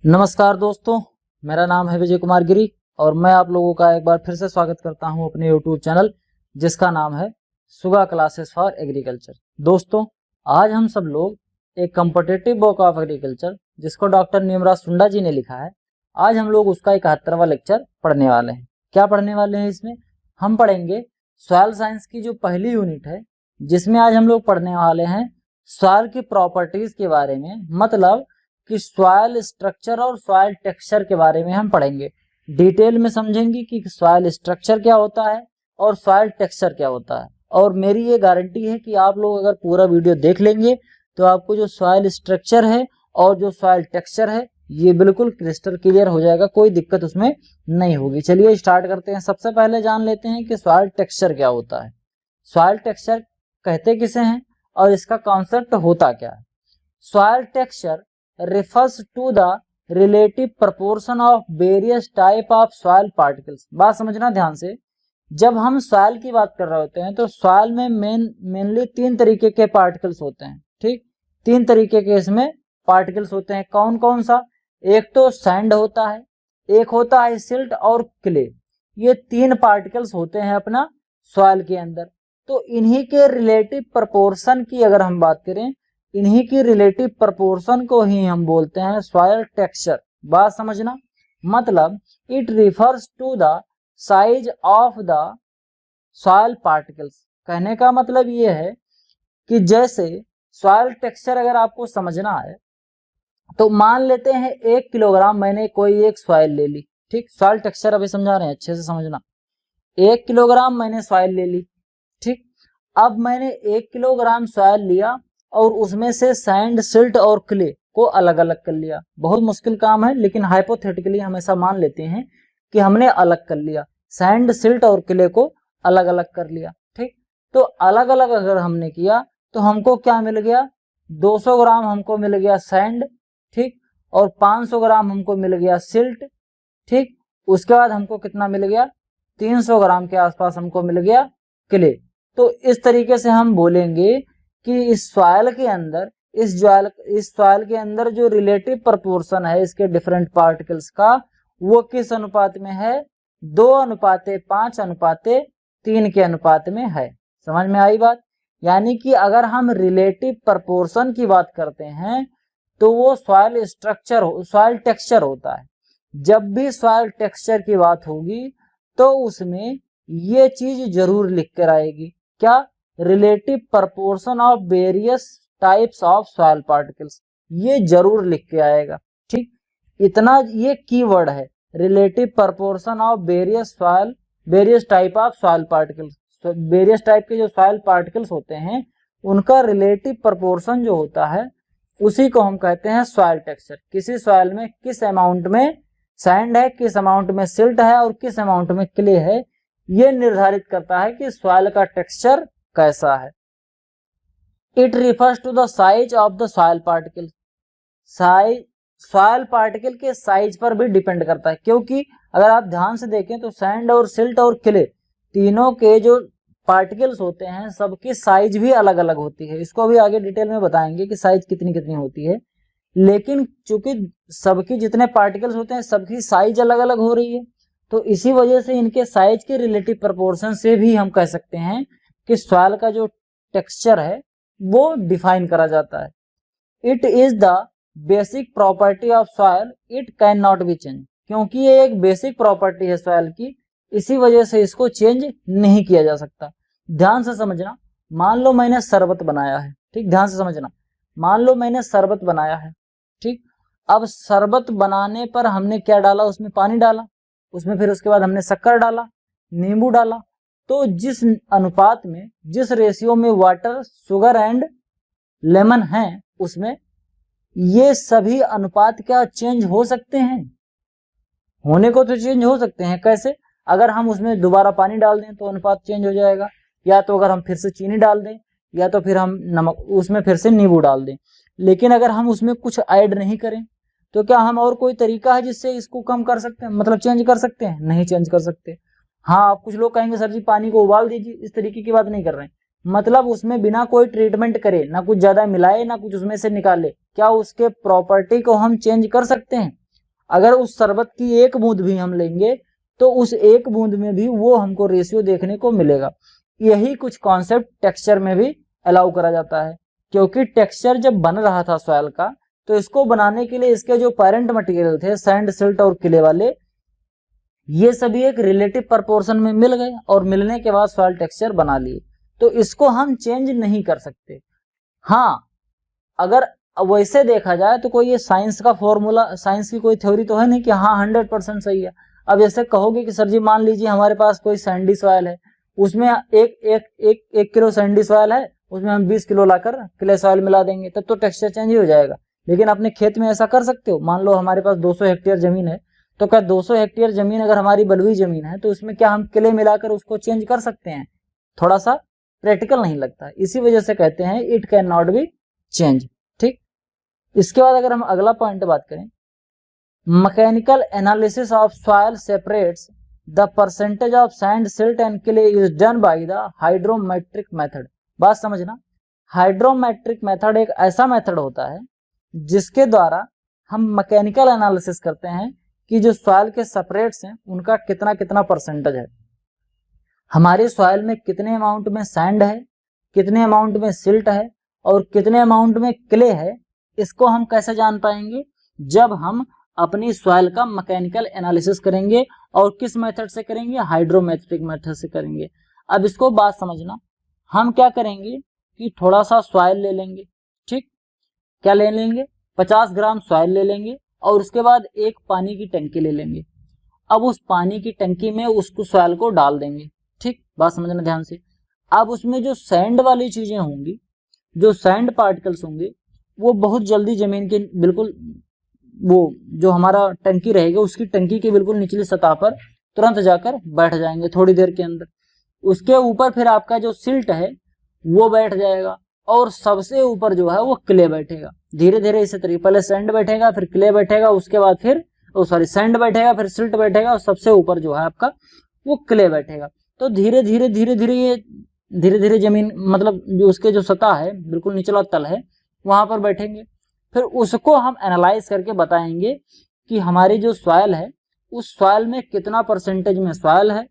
नमस्कार दोस्तों, मेरा नाम है विजय कुमार गिरी और मैं आप लोगों का एक बार फिर से स्वागत करता हूं अपने YouTube चैनल जिसका नाम है सुगा क्लासेस फॉर एग्रीकल्चर। दोस्तों, आज हम सब लोग एक कॉम्पिटिटिव बुक ऑफ एग्रीकल्चर जिसको डॉक्टर नीमराज सुंडा जी ने लिखा है, आज हम लोग उसका 71वां लेक्चर पढ़ने वाले हैं। क्या पढ़ने वाले हैं? इसमें हम पढ़ेंगे सॉइल साइंस की जो पहली यूनिट है, जिसमें आज हम लोग पढ़ने वाले हैं सॉइल की प्रॉपर्टीज के बारे में, मतलब कि सॉइल स्ट्रक्चर और सॉइल टेक्सचर के बारे में हम पढ़ेंगे। डिटेल में समझेंगे कि सॉइल स्ट्रक्चर क्या होता है और सॉइल टेक्सचर क्या होता है। और मेरी ये गारंटी है कि आप लोग अगर पूरा वीडियो देख लेंगे तो आपको जो सॉइल स्ट्रक्चर है और जो सॉइल टेक्सचर है ये बिल्कुल क्रिस्टल क्लियर हो जाएगा, कोई दिक्कत उसमें नहीं होगी। चलिए स्टार्ट करते हैं। सबसे पहले जान लेते हैं कि सॉइल टेक्सचर क्या होता है। सॉइल टेक्सचर कहते किसे हैं और इसका कॉन्सेप्ट होता क्या है। Soil texture refers to the relative proportion of various type of soil particles। बात समझना ध्यान से। जब हम सॉइल की बात कर रहे होते हैं तो सॉइल में मेनली 3 तरीके के पार्टिकल्स होते हैं। ठीक, 3 तरीके के इसमें पार्टिकल्स होते हैं। कौन कौन सा? एक तो सैंड होता है, एक होता है सिल्ट और क्ले। ये 3 पार्टिकल्स होते हैं अपना सॉइल के अंदर। तो इन्हीं के रिलेटिव प्रोपोर्शन की अगर हम बात करें, इन्हीं की रिलेटिव प्रोपोर्शन को ही हम बोलते हैं सॉइल टेक्सचर। बात समझना, मतलब it refers to the size of the soil particles. कहने का मतलब ये है कि जैसे सॉइल टेक्सचर अगर आपको समझना है तो मान लेते हैं 1 किलोग्राम मैंने कोई एक सॉइल ले ली। ठीक, सॉइल टेक्सचर अभी समझा रहे हैं, अच्छे से समझना। 1 किलोग्राम मैंने सॉइल ले ली। ठीक, अब मैंने 1 किलोग्राम सॉइल लिया और उसमें से सैंड, सिल्ट और क्ले को अलग अलग कर लिया। बहुत मुश्किल काम है, लेकिन हाइपोथेटिकली हमेशा मान लेते हैं कि हमने अलग कर लिया, सैंड, सिल्ट और क्ले को अलग अलग कर लिया। ठीक, तो अलग अलग अगर हमने किया तो हमको क्या मिल गया? 200 ग्राम हमको मिल गया सैंड, ठीक, और 500 ग्राम हमको मिल गया सिल्ट। ठीक, उसके बाद हमको कितना मिल गया? 300 ग्राम के आसपास हमको मिल गया क्ले। तो इस तरीके से हम बोलेंगे कि इस सॉइल के अंदर, इस सॉइल के अंदर जो रिलेटिव प्रोपोर्शन है इसके डिफरेंट पार्टिकल्स का, वो किस अनुपात में है? 2:5:3 के अनुपात में है। समझ में आई बात? यानी कि अगर हम रिलेटिव प्रोपोर्शन की बात करते हैं तो वो सॉइल स्ट्रक्चर, सॉइल टेक्सचर होता है। जब भी सॉइल टेक्सचर की बात होगी तो उसमें ये चीज जरूर लिख कर आएगी। क्या? Relative proportion of various types of soil particles, ये जरूर लिख के आएगा। ठीक, इतना ये कीवर्ड है, relative proportion of various type of soil particles. Various type के जो सॉइल पार्टिकल्स होते हैं उनका रिलेटिव प्रोपोर्शन जो होता है उसी को हम कहते हैं सॉइल टेक्सचर। किसी सॉइल में किस अमाउंट में सैंड है, किस अमाउंट में सिल्ट है और किस अमाउंट में क्ले है, ये निर्धारित करता है कि सॉइल का टेक्सचर कैसा है। It refers to the size of the soil particle. Soil particle के साइज पर भी डिपेंड करता है, क्योंकि अगर आप ध्यान से देखें तो सैंड और सिल्ट और क्ले तीनों के जो पार्टिकल्स होते हैं सबकी साइज भी अलग अलग होती है। इसको अभी आगे डिटेल में बताएंगे कि साइज कितनी कितनी होती है। लेकिन चूंकि सबकी जितने पार्टिकल्स होते हैं सबकी साइज अलग अलग हो रही है, तो इसी वजह से इनके साइज के रिलेटिव प्रोपोर्शन से भी हम कह सकते हैं कि सॉइल का जो टेक्सचर है वो डिफाइन करा जाता है। It is the basic property of soil, it can not be change. क्योंकि ये एक बेसिक प्रॉपर्टी है सॉइल की, इसी वजह से इसको चेंज नहीं किया जा सकता। ध्यान से समझना, मान लो मैंने शरबत बनाया है। ठीक, ध्यान से समझना, मान लो मैंने शरबत बनाया है। ठीक, अब शरबत बनाने पर हमने क्या डाला? उसमें पानी डाला, उसमें फिर उसके बाद हमने शक्कर डाला, नींबू डाला। तो जिस अनुपात में, जिस रेशियो में वाटर, शुगर एंड लेमन है, उसमें ये सभी अनुपात क्या चेंज हो सकते हैं? होने को तो चेंज हो सकते हैं। कैसे? अगर हम उसमें दोबारा पानी डाल दें तो अनुपात चेंज हो जाएगा, या तो अगर हम फिर से चीनी डाल दें, या तो फिर हम नमक, उसमें फिर से नींबू डाल दें। लेकिन अगर हम उसमें कुछ ऐड नहीं करें तो क्या हम और कोई तरीका है जिससे इसको कम कर सकते हैं, मतलब चेंज कर सकते हैं? नहीं चेंज कर सकते। हाँ, कुछ लोग कहेंगे सर जी पानी को उबाल दीजिए, इस तरीके की बात नहीं कर रहे हैं। मतलब उसमें बिना कोई ट्रीटमेंट करे, ना कुछ ज्यादा मिलाए, ना कुछ उसमें से निकाले, क्या उसके प्रॉपर्टी को हम चेंज कर सकते हैं? अगर उस शरबत की एक बूंद भी हम लेंगे तो उस एक बूंद में भी वो हमको रेशियो देखने को मिलेगा। यही कुछ कॉन्सेप्ट टेक्सचर में भी अलाउ करा जाता है, क्योंकि टेक्सचर जब बन रहा था सॉइल का तो इसको बनाने के लिए इसके जो पेरेंट मटेरियल थे सैंड, सिल्ट और क्ले वाले, ये सभी एक रिलेटिव प्रोपोर्शन में मिल गए और मिलने के बाद सॉइल टेक्सचर बना लिए। तो इसको हम चेंज नहीं कर सकते। हाँ, अगर वैसे देखा जाए तो कोई ये साइंस का फॉर्मूला, साइंस की कोई थ्योरी तो है नहीं कि हाँ 100% सही है। अब जैसे कहोगे कि सर जी मान लीजिए हमारे पास कोई सैंडी सॉइल है, उसमें एक किलो सैंडी सॉइल है, उसमें हम 20 किलो लाकर क्ले सॉइल मिला देंगे, तब तो टेक्सचर चेंज ही हो जाएगा। लेकिन अपने खेत में ऐसा कर सकते हो? मान लो हमारे पास 200 हेक्टेयर जमीन है, तो क्या 200 हेक्टेयर जमीन अगर हमारी बलुई जमीन है तो उसमें क्या हम क्ले मिलाकर उसको चेंज कर सकते हैं? थोड़ा सा प्रैक्टिकल नहीं लगता, इसी वजह से कहते हैं it can not be change. ठीक, इसके बाद अगर हम अगला पॉइंट बात करें, mechanical analysis of soil separates the percentage of sand, silt and clay is done by the hydrometric method. बात समझना, हाइड्रोमेट्रिक मेथड एक ऐसा मेथड होता है जिसके द्वारा हम मैकेनिकल एनालिसिस करते हैं कि जो सॉइल के सेपरेट्स हैं उनका कितना कितना परसेंटेज है, हमारे सॉइल में कितने अमाउंट में सैंड है, कितने अमाउंट में सिल्ट है और कितने अमाउंट में क्ले है। इसको हम कैसे जान पाएंगे? जब हम अपनी सॉइल का मैकेनिकल एनालिसिस करेंगे। और किस मेथड से करेंगे? हाइड्रोमेट्रिक मेथड से करेंगे। अब इसको बात समझना, हम क्या करेंगे कि थोड़ा सा सॉइल ले लेंगे। ठीक, क्या ले लेंगे? 50 ग्राम सॉइल ले लेंगे और उसके बाद एक पानी की टंकी ले लेंगे। अब उस पानी की टंकी में उसको सॉइल को डाल देंगे। ठीक, बात समझना ध्यान से। अब उसमें जो सैंड वाली चीजें होंगी, जो सैंड पार्टिकल्स होंगे, वो बहुत जल्दी जमीन के बिल्कुल, वो जो हमारा टंकी रहेगा उसकी टंकी के बिल्कुल निचली सतह पर तुरंत जाकर बैठ जाएंगे थोड़ी देर के अंदर। उसके ऊपर फिर आपका जो सिल्ट है वो बैठ जाएगा और सबसे ऊपर जो है वो क्ले बैठेगा। धीरे धीरे इसी तरीके, पहले सैंड बैठेगा, फिर क्ले बैठेगा, उसके बाद फिर सैंड बैठेगा, फिर सिल्ट बैठेगा और सबसे ऊपर जो है आपका वो क्ले बैठेगा। तो धीरे धीरे जमीन, मतलब जो उसके जो सतह है बिल्कुल निचला तल है, वहां पर बैठेंगे। फिर उसको हम एनालाइज करके बताएंगे कि हमारी जो सॉइल है उस सॉइल में कितना परसेंटेज में सॉइल है,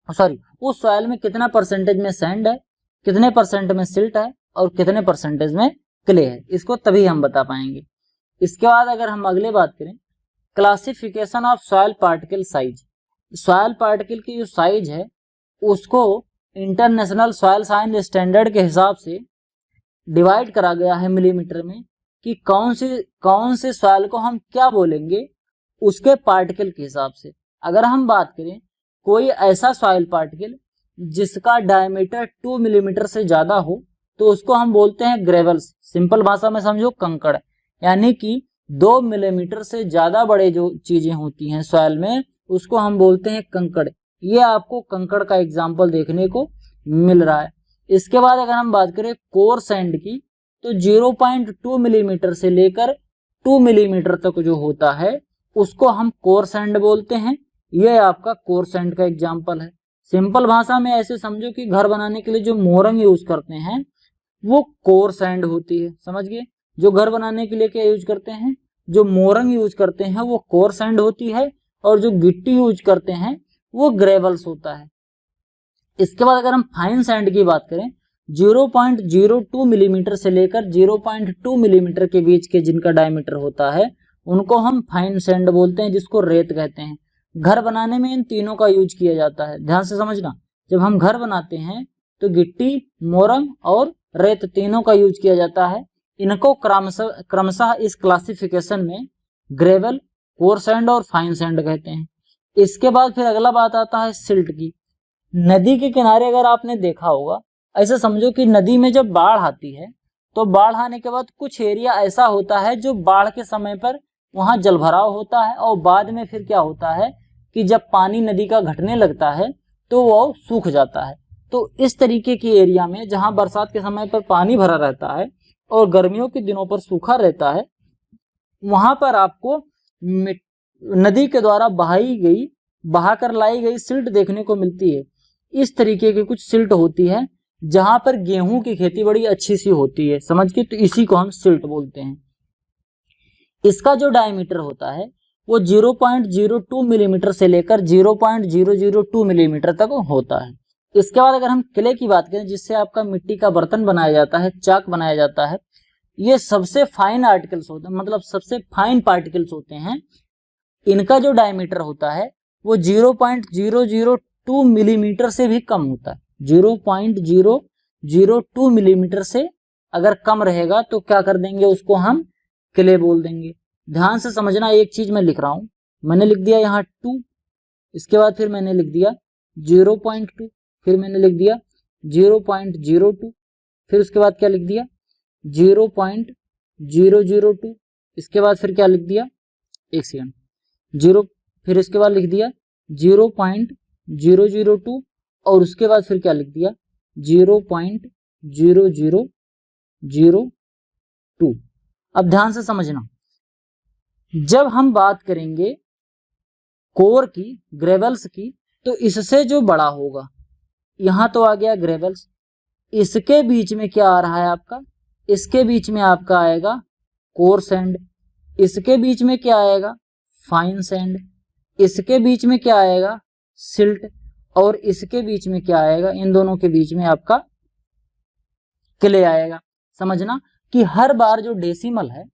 उस सॉइल में कितना परसेंटेज में सैंड है, कितने परसेंट में सिल्ट है और कितने परसेंटेज में क्ले है। इसको तभी हम बता पाएंगे। इसके बाद अगर हम अगले बात करें, classification of soil particle size. Soil particle की जो साइज है उसको इंटरनेशनल सॉइल साइंस स्टैंडर्ड के हिसाब से डिवाइड करा गया है मिलीमीटर में, कि कौन से सॉइल को हम क्या बोलेंगे उसके पार्टिकल के हिसाब से। अगर हम बात करें कोई ऐसा सॉइल पार्टिकल जिसका डायमीटर 2 मिलीमीटर से ज्यादा हो तो उसको हम बोलते हैं ग्रेवल्स। सिंपल भाषा में समझो कंकड़, यानी कि 2 मिलीमीटर से ज्यादा बड़े जो चीजें होती हैं सॉइल में उसको हम बोलते हैं कंकड़। ये आपको कंकड़ का एग्जाम्पल देखने को मिल रहा है। इसके बाद अगर हम बात करें कोर सैंड की, तो 0.2 मिलीमीटर से लेकर 2 मिलीमीटर तक जो होता है उसको हम कोर सैंड बोलते हैं। ये आपका कोर सैंड का एग्जाम्पल है। सिंपल भाषा में ऐसे समझो कि घर बनाने के लिए जो मोरंग यूज करते हैं वो कोर सैंड होती है। समझ गए? जो घर बनाने के लिए क्या यूज करते हैं, जो मोरंग यूज करते हैं वो कोर सैंड होती है, और जो गिट्टी यूज करते हैं वो ग्रेवल्स होता है। इसके बाद अगर हम फाइन सैंड की बात करें, 0.02 मिलीमीटर से लेकर 0.2 मिलीमीटर के बीच के जिनका डायमीटर होता है उनको हम फाइन सैंड बोलते हैं, जिसको रेत कहते हैं। घर बनाने में इन तीनों का यूज किया जाता है। ध्यान से समझना, जब हम घर बनाते हैं तो गिट्टी, मोरंग और रेत तीनों का यूज किया जाता है। इनको क्रमशः इस क्लासिफिकेशन में ग्रेवल, कोर सैंड और फाइन सैंड कहते हैं। इसके बाद फिर अगला बात आता है सिल्ट की। नदी के किनारे अगर आपने देखा होगा, ऐसे समझो कि नदी में जब बाढ़ आती है तो बाढ़ आने के बाद कुछ एरिया ऐसा होता है जो बाढ़ के समय पर वहां जलभराव होता है, और बाद में फिर क्या होता है कि जब पानी नदी का घटने लगता है तो वो सूख जाता है। तो इस तरीके की एरिया में जहां बरसात के समय पर पानी भरा रहता है और गर्मियों के दिनों पर सूखा रहता है, वहां पर आपको नदी के द्वारा बहाकर लाई गई सिल्ट देखने को मिलती है। इस तरीके की कुछ सिल्ट होती है जहां पर गेहूं की खेती बड़ी अच्छी सी होती है। समझ के? तो इसी को हम सिल्ट बोलते हैं। इसका जो डायमीटर होता है वो 0.02 मिलीमीटर से लेकर 0.002 मिलीमीटर तक होता है। इसके बाद अगर हम क्ले की बात करें, जिससे आपका मिट्टी का बर्तन बनाया जाता है, चाक बनाया जाता है, ये सबसे फाइन आर्टिकल्स होते हैं, मतलब सबसे फाइन पार्टिकल्स होते हैं। इनका जो डायमीटर होता है वो 0.002 मिलीमीटर से भी कम होता है। 0.002 मिलीमीटर से अगर कम रहेगा तो क्या कर देंगे, उसको हम क्ले बोल देंगे। ध्यान से समझना, एक चीज मैं लिख रहा हूं, मैंने लिख दिया यहाँ 2, इसके बाद फिर मैंने लिख दिया 0.2, फिर मैंने लिख दिया 0.02, फिर उसके बाद क्या लिख दिया 0.002, इसके बाद फिर क्या लिख दिया, एक सेकंड, 0, फिर इसके बाद लिख दिया 0.002 और उसके बाद फिर क्या लिख दिया 0.0002। अब ध्यान से समझना, जब हम बात करेंगे कोर की, ग्रेवल्स की, तो इससे जो बड़ा होगा, यहां तो आ गया ग्रेवल्स, इसके बीच में क्या आ रहा है आपका, इसके बीच में आपका आएगा कोर सैंड, इसके बीच में क्या आएगा फाइन सैंड, इसके बीच में क्या आएगा सिल्ट, और इसके बीच में क्या आएगा, इन दोनों के बीच में आपका क्ले आएगा। समझना कि हर बार जो डेसिमल है,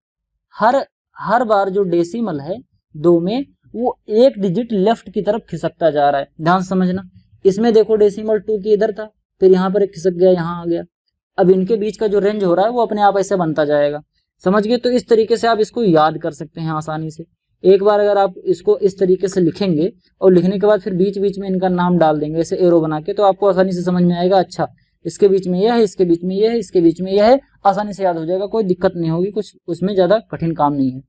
हर बार जो डेसिमल है 2 में, वो एक डिजिट लेफ्ट की तरफ खिसकता जा रहा है। ध्यान समझना, इसमें देखो डेसिमल 2 की इधर था, फिर यहाँ पर एक खिसक गया, यहाँ आ गया। अब इनके बीच का जो रेंज हो रहा है वो अपने आप ऐसे बनता जाएगा। समझ गए? तो इस तरीके से आप इसको याद कर सकते हैं आसानी से। एक बार अगर आप इसको इस तरीके से लिखेंगे और लिखने के बाद फिर बीच बीच में इनका नाम डाल देंगे ऐसे एरो बना के, तो आपको आसानी से समझ में आएगा, अच्छा इसके बीच में यह है, इसके बीच में यह है, इसके बीच में यह है, आसानी से याद हो जाएगा, कोई दिक्कत नहीं होगी, कुछ उसमें ज्यादा कठिन काम नहीं है।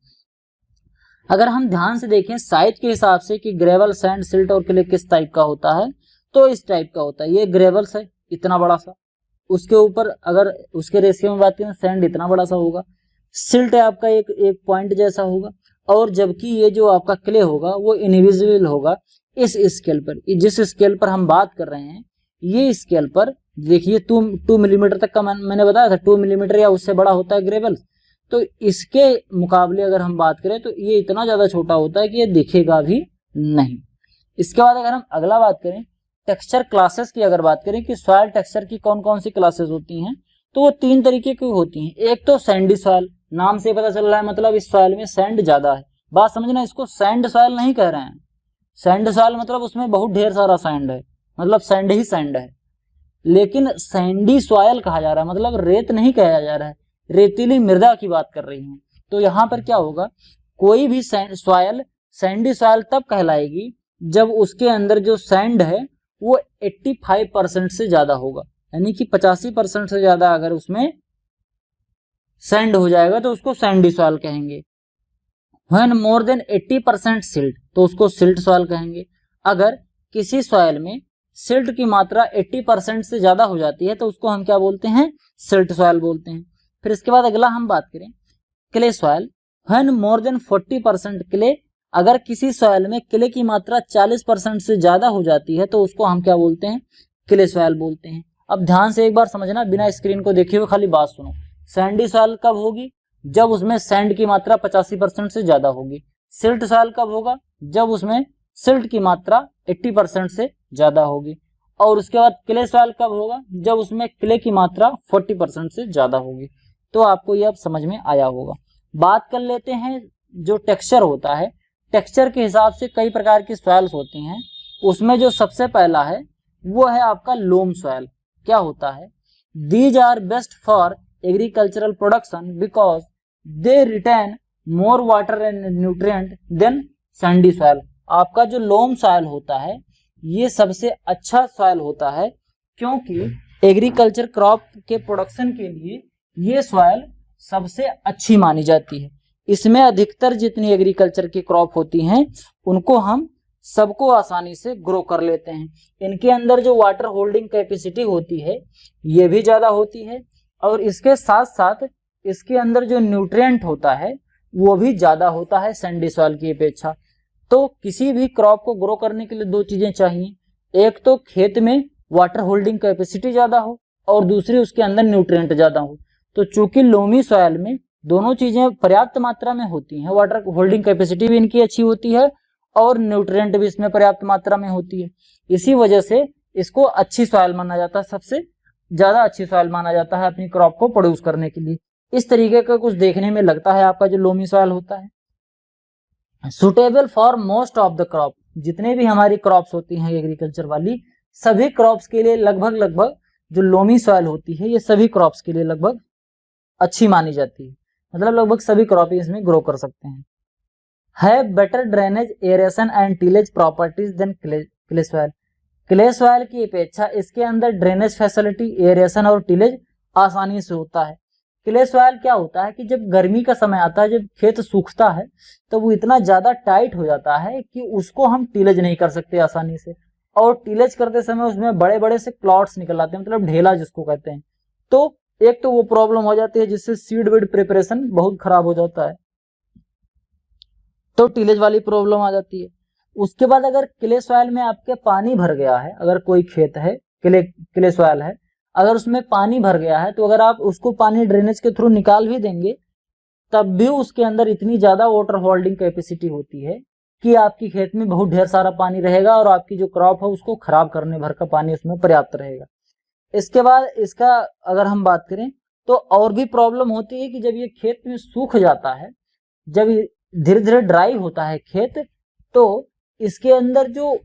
अगर हम ध्यान से देखें साइज के हिसाब से कि ग्रेवल, सैंड, सिल्ट और क्ले किस टाइप का होता है, तो इस टाइप का होता है। ये ग्रेवल्स है इतना बड़ा सा, उसके ऊपर अगर उसके रेशियो में बात करें सैंड इतना बड़ा सा होगा, सिल्ट है आपका एक पॉइंट जैसा होगा, और जबकि ये जो आपका क्ले होगा वो इनविजिबल होगा इस स्केल पर। जिस स्केल पर हम बात कर रहे हैं, ये स्केल पर देखिए 2 मिलीमीटर तक का मैंने बताया था, 2 मिलीमीटर या उससे बड़ा होता है ग्रेवल। तो इसके मुकाबले अगर हम बात करें तो ये इतना ज्यादा छोटा होता है कि ये दिखेगा भी नहीं। इसके बाद अगर हम अगला बात करें टेक्सचर क्लासेस की, अगर बात करें कि सॉइल टेक्सचर की कौन कौन सी क्लासेस होती हैं, तो वो 3 तरीके की होती हैं। एक तो सैंडी सॉइल, नाम से पता चल रहा है मतलब इस सॉइल में सैंड ज्यादा है। बात समझना, इसको सैंड सॉइल नहीं कह रहे हैं। सैंड सॉइल मतलब उसमें बहुत ढेर सारा सैंड है, मतलब सैंड ही सैंड है। लेकिन सैंडी सॉइल कहा जा रहा है, मतलब रेत नहीं कहा जा रहा है, रेतीली मृदा की बात कर रही हूँ। तो यहाँ पर क्या होगा, कोई भी सॉइल सैंडी सॉइल तब कहलाएगी जब उसके अंदर जो सैंड है वो 85% से ज्यादा होगा, यानी कि 85% से ज्यादा अगर उसमें सैंड हो जाएगा तो उसको सैंडी सॉइल कहेंगे। व्हेन मोर देन 80% सिल्ट, तो उसको सिल्ट सॉइल कहेंगे। अगर किसी सॉइल में सिल्ट की मात्रा 80% से ज्यादा हो जाती है तो उसको हम क्या बोलते हैं, सिल्ट सॉइल बोलते हैं। फिर इसके बाद अगला हम बात करें clay soil. When more than 40% clay, अगर किसी सॉइल में क्ले की मात्रा 40% से ज्यादा हो जाती है तो उसको हम क्या बोलते हैं, क्ले सॉइल बोलते हैं। अब ध्यान से एक बार समझना, बिना स्क्रीन को देखे हुए खाली बात सुनो। सैंडी सॉइल कब होगी, जब उसमें सैंड की मात्रा 85% से ज्यादा होगी। सिल्ट सॉइल कब होगा, जब उसमें सिल्ट की मात्रा 80% से ज्यादा होगी। और उसके बाद क्ले सॉइल कब होगा, जब उसमें क्ले की मात्रा 40% से ज्यादा होगी। तो आपको ये अब समझ में आया होगा। बात कर लेते हैं जो टेक्सचर होता है। टेक्सचर के हिसाब से कई प्रकार की सॉइल्स होती हैं, उसमें जो सबसे पहला है वो है आपका लोम सॉइल। क्या होता है, these are best for agricultural production because they retain more water and nutrient than sandy soil. आपका जो लोम सॉइल होता है ये सबसे अच्छा सॉइल होता है, क्योंकि एग्रीकल्चर क्रॉप के प्रोडक्शन के लिए ये सॉइल सबसे अच्छी मानी जाती है। इसमें अधिकतर जितनी एग्रीकल्चर की क्रॉप होती हैं उनको हम सबको आसानी से ग्रो कर लेते हैं। इनके अंदर जो वाटर होल्डिंग कैपेसिटी होती है ये भी ज्यादा होती है, और इसके साथ साथ इसके अंदर जो न्यूट्रिएंट होता है वो भी ज्यादा होता है सैंडी सॉइल की अपेक्षा। तो किसी भी क्रॉप को ग्रो करने के लिए 2 चीजें चाहिए, एक तो खेत में वाटर होल्डिंग कैपेसिटी ज्यादा हो और दूसरी उसके अंदर न्यूट्रिएंट ज्यादा हो। तो चूंकि लोमी सॉइल में दोनों चीजें पर्याप्त मात्रा में होती हैं, वाटर होल्डिंग कैपेसिटी भी इनकी अच्छी होती है और न्यूट्रिएंट भी इसमें पर्याप्त मात्रा में होती है। इसी वजह से इसको अच्छी सॉइल माना जाता है, सबसे ज्यादा अच्छी सॉइल माना जाता है अपनी क्रॉप को प्रोड्यूस करने के लिए। इस तरीके का कुछ देखने में लगता है आपका जो लोमी सॉइल होता है। Suitable for most of the crop, जितने भी हमारी क्रॉप्स होती हैं एग्रीकल्चर वाली, सभी क्रॉप्स के लिए लगभग जो लोमी सॉइल होती है ये सभी क्रॉप्स के लिए लगभग अच्छी मानी जाती है, मतलब लगभग सभी क्रॉप इसमें ग्रो कर सकते हैं। है better drainage, aeration and tillage properties than clay soil. Clay soil की अपेक्षा इसके अंदर ड्रेनेज फैसिलिटी, एरेशन और टिलेज आसानी से होता है। क्ले सॉइल क्या होता है कि जब गर्मी का समय आता है, जब खेत सूखता है तो वो इतना ज्यादा टाइट हो जाता है कि उसको हम टिलेज नहीं कर सकते आसानी से, और टिलेज करते समय उसमें बड़े बड़े से क्लॉट्स निकल आते हैं, मतलब ढेला जिसको कहते हैं। तो एक तो वो प्रॉब्लम हो जाती है जिससे सीड विड प्रिपरेशन बहुत खराब हो जाता है, तो टिलेज वाली प्रॉब्लम आ जाती है। उसके बाद अगर क्ले सॉइल में आपके पानी भर गया है, अगर कोई खेत है क्ले सॉइल है, अगर उसमें पानी भर गया है तो अगर आप उसको पानी ड्रेनेज के थ्रू निकाल भी देंगे तब भी उसके अंदर इतनी ज्यादा वाटर होल्डिंग कैपेसिटी होती है कि आपकी खेत में बहुत ढेर सारा पानी रहेगा और आपकी जो क्रॉप है उसको खराब करने भर का पानी उसमें पर्याप्त रहेगा। इसके बाद इसका अगर हम बात करें तो और भी प्रॉब्लम होती है कि जब ये खेत में सूख जाता है, जब धीरे धीरे ड्राई होता है खेत, तो इसके अंदर जो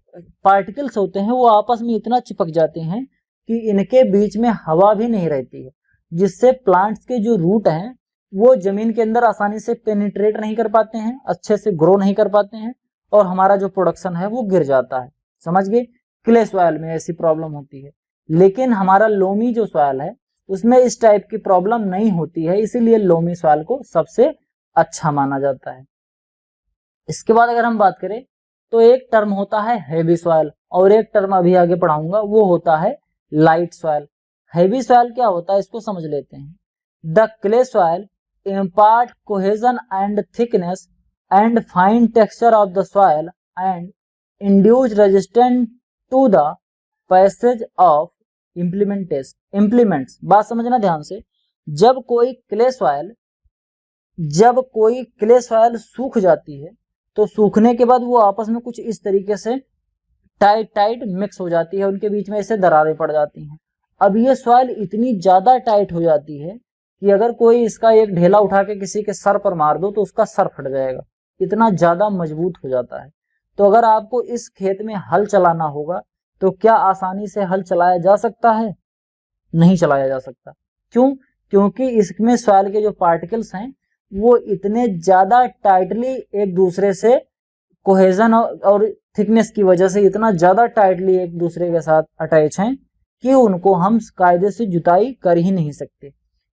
पार्टिकल्स होते हैं वो आपस में इतना चिपक जाते हैं कि इनके बीच में हवा भी नहीं रहती है, जिससे प्लांट्स के जो रूट हैं वो जमीन के अंदर आसानी से पेनिट्रेट नहीं कर पाते हैं, अच्छे से ग्रो नहीं कर पाते हैं, और हमारा जो प्रोडक्शन है वो गिर जाता है। समझ गए, क्ले सॉइल में ऐसी प्रॉब्लम होती है। लेकिन हमारा लोमी जो सॉइल है उसमें इस टाइप की प्रॉब्लम नहीं होती है, इसीलिए लोमी सॉइल को सबसे अच्छा माना जाता है। इसके बाद अगर हम बात करें तो एक टर्म होता है हेवी सॉइल और एक टर्म अभी आगे पढ़ाऊंगा वो होता है लाइट सॉइल। हेवी सॉइल क्या होता है इसको समझ लेते हैं। The clay soil impart cohesion and thickness and fine texture of the soil and induce resistance to the passage of implements। बात समझना ध्यान से, जब कोई क्ले सॉइल सूख जाती है तो सूखने के बाद वो आपस में कुछ इस तरीके से टाइट मिक्स हो जाती है, उनके बीच में ऐसे दरारें पड़ जाती हैं। अब ये सॉइल इतनी ज्यादा टाइट हो जाती है कि अगर कोई इसका एक ढेला उठा के किसी के सर पर मार दो तो उसका सर फट जाएगा, इतना ज्यादा मजबूत हो जाता है। तो अगर आपको इस खेत में हल चलाना होगा तो क्या आसानी से हल चलाया जा सकता है? नहीं चलाया जा सकता। क्यों? क्योंकि इसमें सॉइल के जो पार्टिकल्स हैं वो इतने ज्यादा टाइटली एक दूसरे से कोहेजन और थिकनेस की वजह से इतना ज्यादा टाइटली एक दूसरे के साथ अटैच हैं कि उनको हम कायदे से जुताई कर ही नहीं सकते।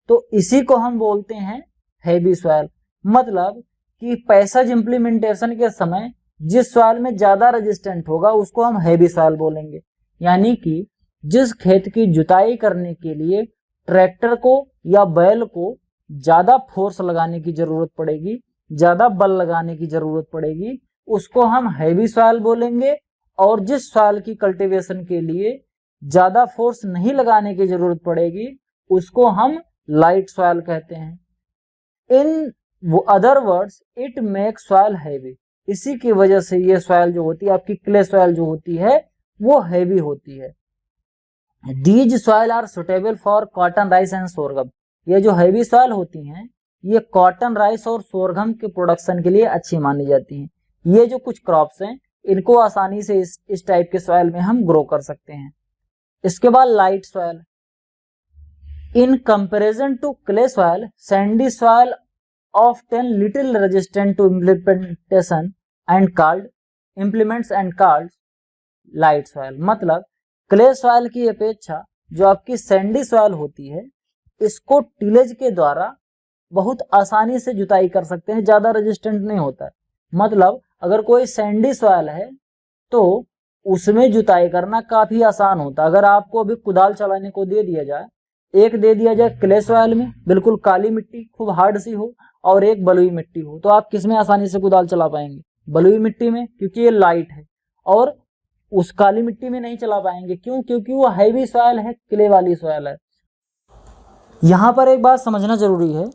तो इसी को हम बोलते हैं हेवी सॉइल। मतलब कि पैसेज इंप्लीमेंटेशन के समय जिस सॉइल में ज्यादा रेजिस्टेंट होगा उसको हम हेवी सॉइल बोलेंगे। यानी कि जिस खेत की जुताई करने के लिए ट्रैक्टर को या बैल को ज्यादा फोर्स लगाने की जरूरत पड़ेगी, ज्यादा बल लगाने की जरूरत पड़ेगी, उसको हम हेवी सॉइल बोलेंगे। और जिस सॉइल की कल्टीवेशन के लिए ज्यादा फोर्स नहीं लगाने की जरूरत पड़ेगी उसको हम लाइट सॉइल कहते हैं। In other words it make soil heavy. इसी की वजह से ये सॉइल जो होती है आपकी क्ले सॉइल जो होती है वो हैवी होती है। These soil are suitable for cotton, rice and sorghum. ये जो हैवी सॉइल होती हैं ये कॉटन, राइस और सोरगम के प्रोडक्शन के लिए अच्छी मानी जाती हैं। ये जो कुछ क्रॉप्स हैं इनको आसानी से इस टाइप के सॉइल में हम ग्रो कर सकते हैं। इसके बाद light soil. In comparison to clay soil, sandy soil often little resistant to implements and called light soil। मतलब क्ले सॉइल की अपेक्षा जो आपकी सैंडी सॉइल होती है इसको टिलेज के द्वारा बहुत आसानी से जुताई कर सकते हैं, ज्यादा रेजिस्टेंट नहीं होता है। मतलब अगर कोई सैंडी सॉइल है तो उसमें जुताई करना काफी आसान होता है। अगर आपको अभी कुदाल चलाने को दे दिया जाए, एक दे दिया जाए क्ले सॉइल में बिल्कुल काली मिट्टी खूब हार्ड सी हो और एक बलुई मिट्टी हो, तो आप किसमें आसानी से कुदाल चला पाएंगे? बलुई मिट्टी में, क्योंकि ये लाइट है। और उस काली मिट्टी में नहीं चला पाएंगे। क्यों? क्योंकि वो हैवी सॉइल है, क्ले वाली सॉइल है। यहां पर एक बात समझना जरूरी है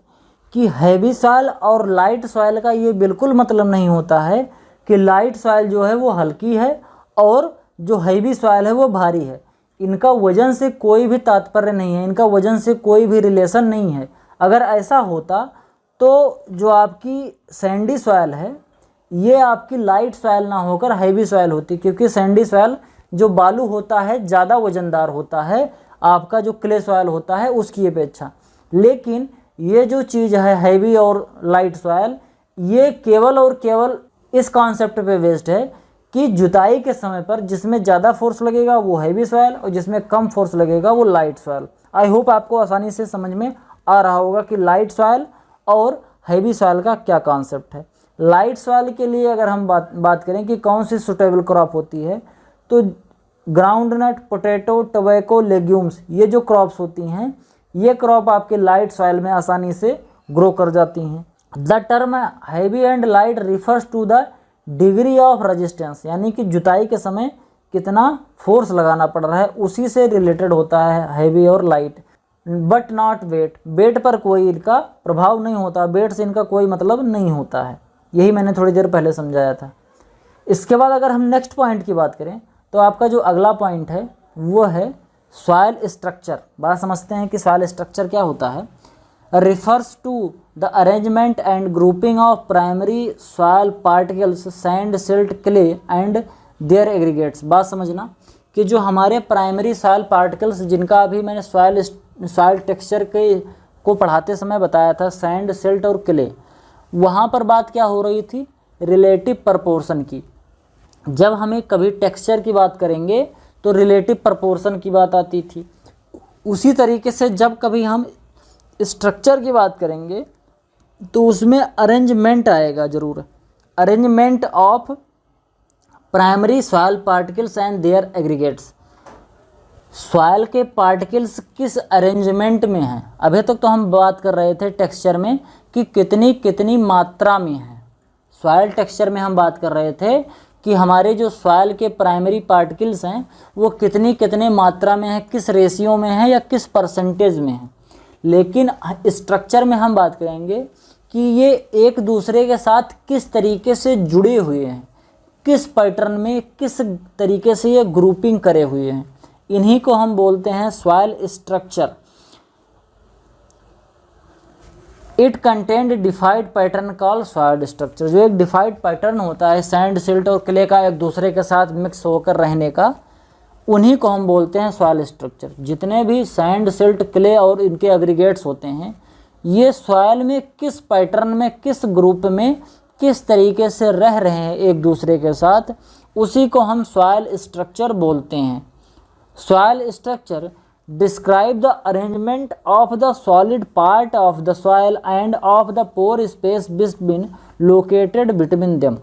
कि हैवी सॉइल और लाइट सॉइल का ये बिल्कुल मतलब नहीं होता है कि लाइट सॉइल जो है वो हल्की है और जो हैवी सॉइल है वो भारी है। इनका वजन से कोई भी तात्पर्य नहीं है, इनका वजन से कोई भी रिलेशन नहीं है। अगर ऐसा होता तो जो आपकी सैंडी सॉइल है ये आपकी लाइट सॉइल ना होकर हैवी सॉइल होती, क्योंकि सैंडी सॉइल जो बालू होता है ज़्यादा वजनदार होता है आपका जो क्ले सॉइल होता है उसकी अपेक्षा। लेकिन ये जो चीज़ है हैवी और लाइट सॉइल, ये केवल और केवल इस कॉन्सेप्ट पे बेस्ड है कि जुताई के समय पर जिसमें ज़्यादा फोर्स लगेगा वो हैवी सॉइल और जिसमें कम फोर्स लगेगा वो लाइट सॉइल। आई होप आपको आसानी से समझ में आ रहा होगा कि लाइट सॉइल और हैवी सॉइल का क्या कॉन्सेप्ट है। लाइट सॉइल के लिए अगर हम बात करें कि कौन सी सुटेबल क्रॉप होती है, तो ग्राउंडनट, पोटैटो, टोबैको, लेग्यूम्स, ये जो क्रॉप्स होती हैं ये क्रॉप आपके लाइट सॉइल में आसानी से ग्रो कर जाती हैं। The term heavy and light refers to the degree of resistance, यानी कि जुताई के समय कितना फोर्स लगाना पड़ रहा है उसी से रिलेटेड होता है हैवी और light, but not wet. Wet पर कोई इनका प्रभाव नहीं होता, वेट से इनका कोई मतलब नहीं होता है। यही मैंने थोड़ी देर पहले समझाया था। इसके बाद अगर हम नेक्स्ट पॉइंट की बात करें तो आपका जो अगला पॉइंट है वो है सॉइल स्ट्रक्चर। बात समझते हैं कि सॉइल स्ट्रक्चर क्या होता है। Refers to the arrangement and grouping of primary soil particles, sand, silt, clay and their aggregates. बात समझना कि जो हमारे प्राइमरी सॉइल पार्टिकल्स, जिनका अभी मैंने सॉइल टेक्सचर को पढ़ाते समय बताया था, सैंड, सिल्ट और क्ले, वहाँ पर बात क्या हो रही थी, रिलेटिव प्रपोर्शन की। जब हमें कभी टेक्सचर की बात करेंगे तो रिलेटिव प्रपोर्शन की बात आती थी। उसी तरीके से जब कभी हम स्ट्रक्चर की बात करेंगे तो उसमें अरेंजमेंट आएगा ज़रूर, arrangement of primary soil particles and their aggregates. Soil के पार्टिकल्स किस अरेंजमेंट में हैं। अभी तक तो हम बात कर रहे थे टेक्सचर में कि कितनी कितनी मात्रा में है। सॉइल टेक्सचर में हम बात कर रहे थे कि हमारे जो सॉइल के प्राइमरी पार्टिकल्स हैं वो कितनी कितने मात्रा में है, किस रेशियो में है या किस परसेंटेज में है। लेकिन स्ट्रक्चर में हम बात करेंगे कि ये एक दूसरे के साथ किस तरीके से जुड़े हुए हैं, किस पैटर्न में, किस तरीके से ये ग्रुपिंग करे हुए हैं। इन्हीं को हम बोलते हैं soil structure. It content डिफाइड pattern call soil structure. जो एक डिफाइड पैटर्न होता है सैंड, सिल्ट और क्ले का एक दूसरे के साथ मिक्स होकर रहने का, उन्हीं को हम बोलते हैं सॉइल स्ट्रक्चर। जितने भी सैंड, सिल्ट, क्ले और इनके एग्रीगेट्स होते हैं ये सॉइल में किस पैटर्न में, किस ग्रुप में, किस तरीके से रह रहे हैं एक दूसरे के साथ, उसी को हम सॉइल स्ट्रक्चर बोलते हैं। Soil structure describe the arrangement of the solid part of the soil and of the pore space between located between them।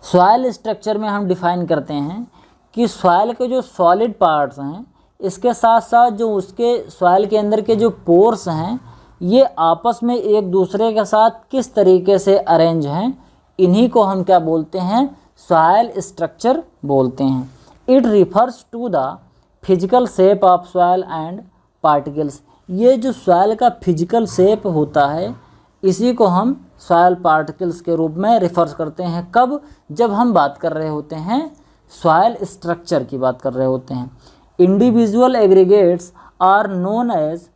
Soil structure में हम डिफाइन करते हैं कि सॉइल के जो सॉलिड पार्ट्स हैं इसके साथ साथ जो उसके सॉइल के अंदर के जो पोर्स हैं ये आपस में एक दूसरे के साथ किस तरीके से अरेंज हैं, इन्हीं को हम क्या बोलते हैं, सॉइल स्ट्रक्चर बोलते हैं। It refers to the physical shape of soil and particles. ये जो सॉइल का फिजिकल शेप होता है इसी को हम सॉइल पार्टिकल्स के रूप में रिफर्स करते हैं। कब? जब हम बात कर रहे होते हैं सॉइल स्ट्रक्चर की बात कर रहे होते हैं। Individual aggregates are known as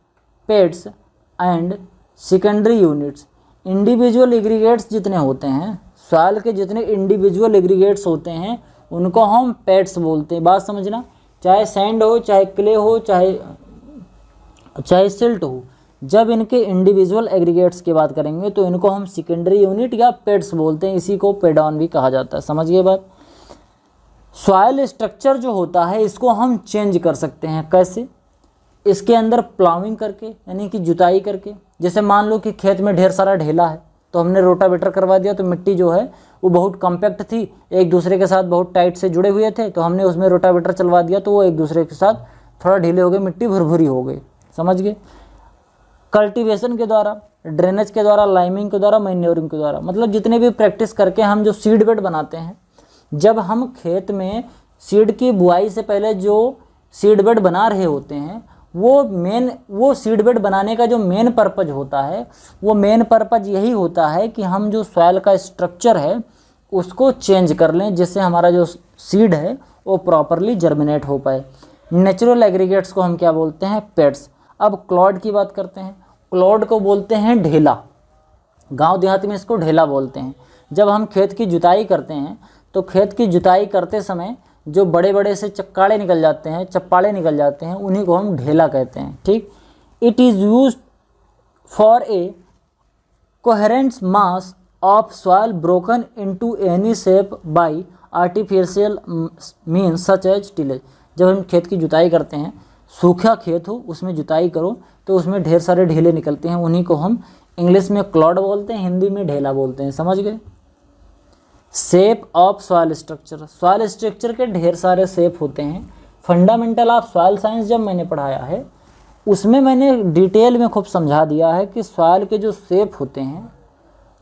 peds and secondary units. Individual aggregates जितने होते हैं, सॉइल के जितने इंडिविजुअल एग्रीगेट्स होते हैं उनको हम पेड्स बोलते हैं। बात समझना, चाहे सैंड हो, चाहे क्ले हो, चाहे सिल्ट हो, जब इनके इंडिविजुअल एग्रीगेट्स की बात करेंगे तो इनको हम सेकेंडरी यूनिट या पेड्स बोलते हैं। इसी को पेडॉन भी कहा जाता है। समझिए बात। सॉइल स्ट्रक्चर जो होता है इसको हम चेंज कर सकते हैं। कैसे? इसके अंदर प्लाविंग करके, यानी कि जुताई करके। जैसे मान लो कि खेत में ढेर सारा ढेला है तो हमने रोटावेटर करवा दिया तो मिट्टी जो है वो बहुत कॉम्पैक्ट थी, एक दूसरे के साथ बहुत टाइट से जुड़े हुए थे, तो हमने उसमें रोटावेटर चलवा दिया तो वो एक दूसरे के साथ थोड़ा ढीले हो गए, मिट्टी भुरभुरी हो गई। समझ गए? कल्टीवेशन के द्वारा, ड्रेनेज के द्वारा, लाइमिंग के द्वारा, मैन्योरिंग के द्वारा, मतलब जितने भी प्रैक्टिस करके हम जो सीड बेड बनाते हैं, जब हम खेत में सीड की बुआई से पहले जो सीड बेड बना रहे होते हैं वो सीड बेड बनाने का जो मेन पर्पज होता है, वो मेन पर्पज यही होता है कि हम जो सॉइल का स्ट्रक्चर है उसको चेंज कर लें, जिससे हमारा जो सीड है वो प्रॉपरली जर्मिनेट हो पाए। नेचुरल एग्रीगेट्स को हम क्या बोलते हैं? पेड्स। अब क्लॉड की बात करते हैं। क्लॉड को बोलते हैं ढेला, गांव देहात में इसको ढेला बोलते हैं। जब हम खेत की जुताई करते हैं तो खेत की जुताई करते समय जो बड़े बड़े से चप्पाड़े निकल जाते हैं उन्हीं को हम ढेला कहते हैं। ठीक। It is use for a coherent mass of soil broken into any shape by artificial means such as tillage. जब हम खेत की जुताई करते हैं, सूखा खेत हो उसमें जुताई करो तो उसमें ढेर सारे ढेले निकलते हैं, उन्हीं को हम इंग्लिश में क्लॉड बोलते हैं, हिंदी में ढेला बोलते हैं। समझ गए? Shape of soil structure. Soil structure के ढेर सारे शेप होते हैं। फंडामेंटल ऑफ सॉइल साइंस जब मैंने पढ़ाया है उसमें मैंने डिटेल में खूब समझा दिया है कि सॉइल के जो शेप होते हैं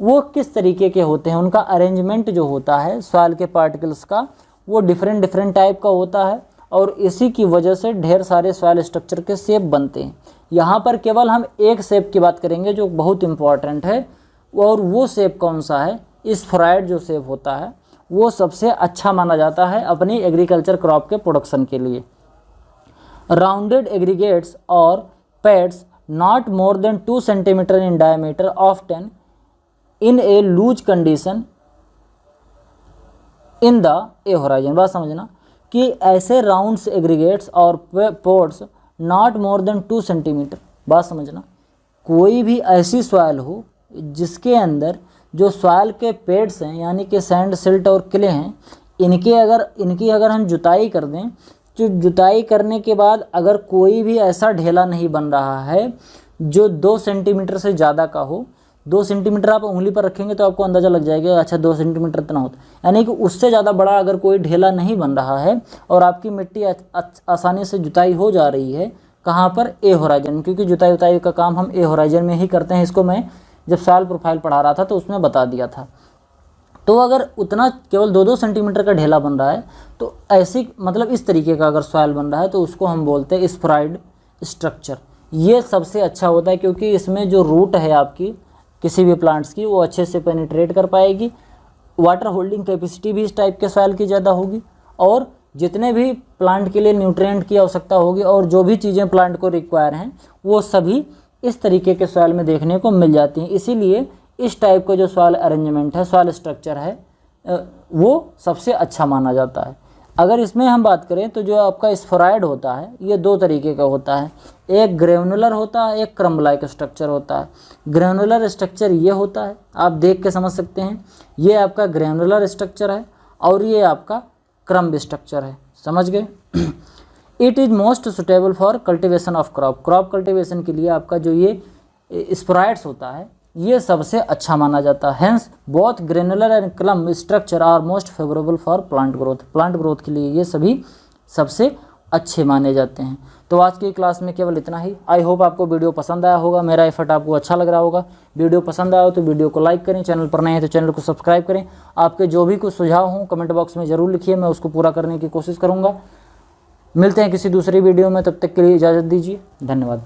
वो किस तरीके के होते हैं, उनका अरेंजमेंट जो होता है सॉइल के पार्टिकल्स का वो डिफरेंट टाइप का होता है, और इसी की वजह से ढेर सारे सॉइल स्ट्रक्चर के शेप बनते हैं। यहाँ पर केवल हम एक शेप की बात करेंगे जो बहुत इम्पॉर्टेंट है, और वो शेप कौन सा है? स्फेरॉइड जो शेप होता है वो सबसे अच्छा माना जाता है अपनी एग्रीकल्चर क्रॉप के प्रोडक्शन के लिए। राउंडेड एग्रीगेट्स और peds not more than 2 centimeter in diameter often in a loose condition in the A horizon. बात समझना कि ऐसे राउंड्स एग्रीगेट्स और pods not more than 2 centimeter. बात समझना, कोई भी ऐसी सॉइल हो जिसके अंदर जो सॉइल के पेड्स हैं यानी कि सैंड, सिल्ट और क्ले हैं, इनकी अगर हम जुताई कर दें तो जुताई करने के बाद अगर कोई भी ऐसा ढेला नहीं बन रहा है जो 2 सेंटीमीटर से ज़्यादा का हो, 2 सेंटीमीटर आप उंगली पर रखेंगे तो आपको अंदाज़ा लग जाएगा अच्छा 2 सेंटीमीटर इतना होता है, यानी कि उससे ज़्यादा बड़ा अगर कोई ढेला नहीं बन रहा है और आपकी मिट्टी आसानी से जुताई हो जा रही है, कहाँ पर? ए होराइजन। क्योंकि जुताई उताई का काम हम ए होराइजन में ही करते हैं, इसको मैं जब सॉइल प्रोफाइल पढ़ा रहा था तो उसमें बता दिया था। तो अगर उतना केवल 2-2 सेंटीमीटर का ढेला बन रहा है तो ऐसी मतलब इस तरीके का अगर सॉइल बन रहा है तो उसको हम बोलते हैं स्फेरॉइड स्ट्रक्चर। ये सबसे अच्छा होता है क्योंकि इसमें जो रूट है आपकी किसी भी प्लांट्स की वो अच्छे से पेनिट्रेट कर पाएगी, वाटर होल्डिंग कैपेसिटी भी इस टाइप के सॉइल की ज़्यादा होगी, और जितने भी प्लांट के लिए न्यूट्रिएंट की आवश्यकता होगी और जो भी चीज़ें प्लांट को रिक्वायर हैं वो सभी इस तरीके के सॉइल में देखने को मिल जाती हैं। इसीलिए इस टाइप का जो सॉइल अरेंजमेंट है, सॉइल स्ट्रक्चर है, वो सबसे अच्छा माना जाता है। अगर इसमें हम बात करें तो जो आपका स्फेरॉइड होता है ये 2 तरीके का होता है, एक ग्रेनुलर होता है, एक क्रम्ब लाइक स्ट्रक्चर होता है। ग्रेनुलर स्ट्रक्चर ये होता है, आप देख के समझ सकते हैं, ये आपका ग्रेनुलर स्ट्रक्चर है और ये आपका क्रम्ब स्ट्रक्चर है। समझ गए? It is most suitable for cultivation of crop cultivation के लिए आपका जो ये स्फेरॉइड्स होता है ये सबसे अच्छा माना जाता है। Hence both granular and crumb structure are most favourable for plant growth के लिए ये सभी सबसे अच्छे माने जाते हैं। तो आज की क्लास में केवल इतना ही। आई होप आपको वीडियो पसंद आया होगा, मेरा एफर्ट आपको अच्छा लग रहा होगा। वीडियो पसंद आया हो तो वीडियो को लाइक करें, चैनल पर नए हैं तो चैनल को सब्सक्राइब करें। आपके जो भी कुछ सुझाव हों कमेंट बॉक्स में ज़रूर लिखिए, मैं उसको पूरा करने की कोशिश करूँगा। मिलते हैं किसी दूसरी वीडियो में, तब तक के लिए इजाज़त दीजिए। धन्यवाद।